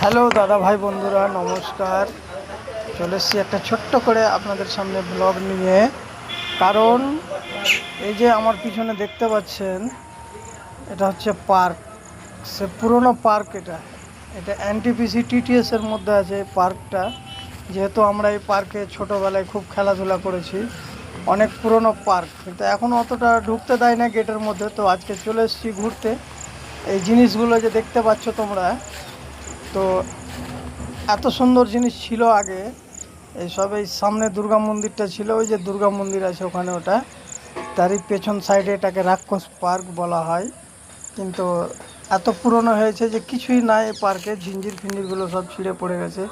Hello দাদা ভাই বন্ধুরা, নমস্কার। চলে এসেছি একটা ছোট্ট করে আপনাদের সামনে ব্লগ নিয়ে। কারণ এই যে আমার পিছনে দেখতে পাচ্ছেন, এটা হচ্ছে পার্ক। সে পুরনো পার্ক। এটা এটা এনটিপিসি টিটিএস এর মধ্যে আছে এই পার্কটা। যেহেতু আমরা এই পার্কে ছোটোবেলায় খুব খেলাধুলা করেছি, অনেক পুরনো পার্ক, কিন্তু এখন অতটা ঢুকতে দেয় না গেটের মধ্যে। তো আজকে চলে এসেছি ঘুরতে। এই জিনিসগুলো যে দেখতে পাচ্ছ তোমরা, তো এত সুন্দর জিনিস ছিল আগে। এইসব এই সামনে দুর্গা মন্দিরটা ছিল, ওই যে দুর্গা মন্দির আছে ওখানে, ওটা তারই পেছন সাইডে এটাকে রাক্ষস পার্ক বলা হয়। কিন্তু এত পুরনো হয়েছে যে কিছুই নাই এই পার্কে, ঝিঞ্জির ফিঞ্জিরগুলো সব ছিঁড়ে পড়ে গেছে।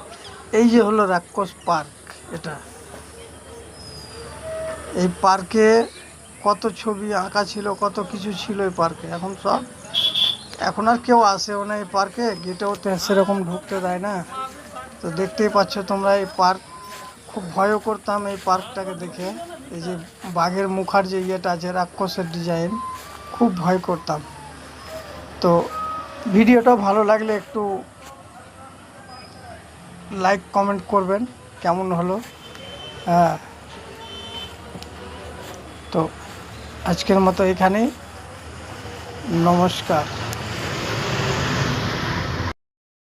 এই যে হলো রাক্ষস পার্ক। এটা এই পার্কে কত ছবি আঁকা ছিল, কত কিছু ছিল এই পার্কে। এখন সব, এখন আর কেউ আসেও না এই পার্কে, গেটেও তো সেরকম ঢুকতে দেয় না। তো দেখতেই পাচ্ছ তোমরা এই পার্ক। খুব ভয়ও করতাম এই পার্কটাকে দেখে। এই যে বাঘের মুখার যে ইয়েটা আছে, রাক্ষসের ডিজাইন, খুব ভয় করতাম। তো ভিডিওটা ভালো লাগলে একটু লাইক কমেন্ট করবেন কেমন হলো। হ্যাঁ, তো আজকের মতো এখানেই। নমস্কার।